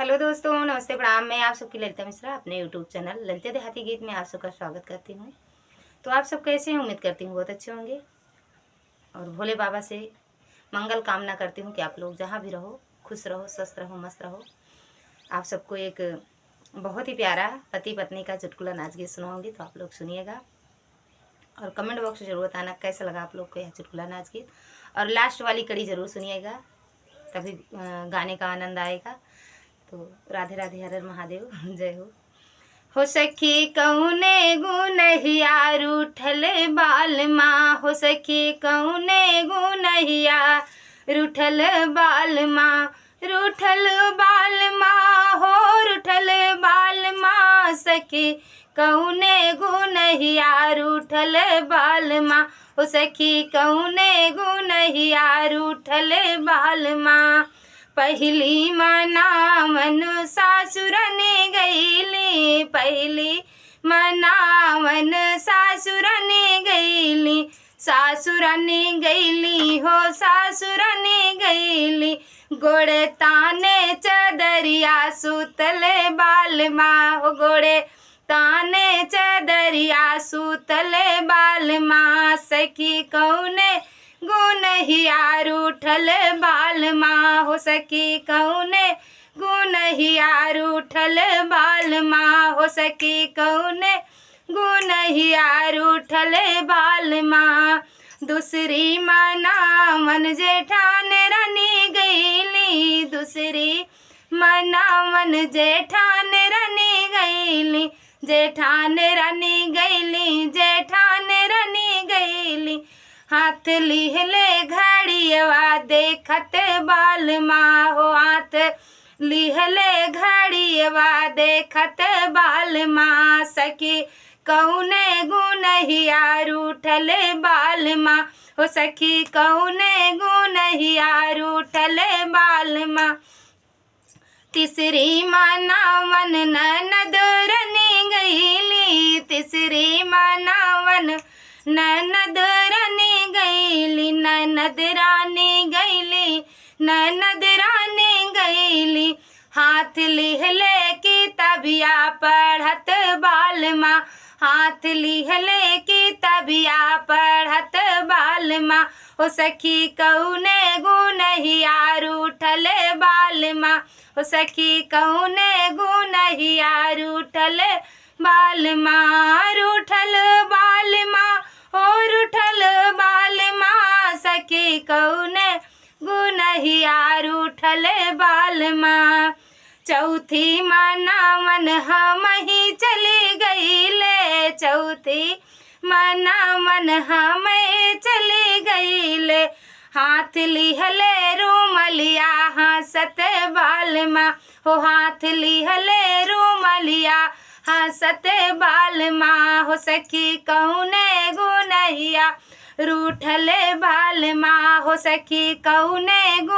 Hello दोस्तों, नमस्ते प्रणाम। मैं आप सबकी ललिता मिश्रा अपने यूट्यूब चैनल ललिता देहाती गीत में आप सबका स्वागत करती हूँ। तो आप सब कैसे हैं? उम्मीद करती हूँ बहुत अच्छे होंगे और भोले बाबा से मंगल कामना करती हूँ कि आप लोग जहाँ भी रहो खुश रहो, स्वस्थ रहो, मस्त रहो। आप सबको एक बहुत ही प्यारा पति पत्नी का चुटकुला नाच गीत सुनाऊँगी, तो आप लोग सुनिएगा और कमेंट बॉक्स में ज़रूर बताना कैसा लगा आप लोग को यह चुटकुला नाच गीत। और लास्ट वाली कड़ी ज़रूर सुनिएगा, तभी गाने का आनंद आएगा। तो राधे राधे, हर हर महादेव, जय हो सखी कौने गुनहिया रूठल बाल माँ, हो सखी कौने गुनहिया रूठल बाल माँ, रूठल बाल माँ हो रूठल बाल माँ, सखी कौने गुनहिया रूठल बाल माँ, हो सखी कौने गुनहिया रूठल बाल माँ। पहली मनावन सासुरने गईली, पहली मनावन सासुरने गईली, सासुरने गईली हो सासुरने गईली, गोड़े ताने चदरिया सुतल बाल माँ, हो गोड़े ताने चदरिया सुतल बाल माँ, सखी कौने गुनहिया रूठल बाल माँ, हो सखी कौने गुनहिया रूठल बाल माँ, हो सखी कौने गुनहिया रूठल बाल माँ। दूसरी मनावन जेठान रनी गईली, दूसरी मनावन जेठान रनी गईली, जेठान रनी गईली, जेठान रनी गईली, हाथ लिहले घड़ियवा देखत बाल माँ, हो हाथ लिहले घड़ियवा देखत बाल माँ, सखी कौने गुनहिया रूठल बाल माँ, हो सखी कौने गुनहिया रूठल बाल माँ। तीसरी मनावन ननद रनी गईली, तीसरी मनावन ननद रानी गईली, ननद रानी गईली, ननद रानी गईली, हाथ लिहले किताबिया पढ़त बाल माँ, हाथ लिहले किताबिया पढ़त बाल माँ, हो सखी कौने गुनहिया रूठल बाल माँ, हो सखी कौने गुनहिया रूठल बाल माँ, रूठल बाल माँ और उठल बाल माँ, सखी कौने गुनहिया रूठल बाल माँ। चौथी मनावन हम ही चली गईले, चौथी मनावन हम चली गईले, हाथ लिहले रूमलिया हंसत बाल माँ, हो हाथ लिहले रूमलिया हंसत बाल माँ, हो सखी कौने गुनहिया रूठल बाल माँ, हो सखी कौने गुन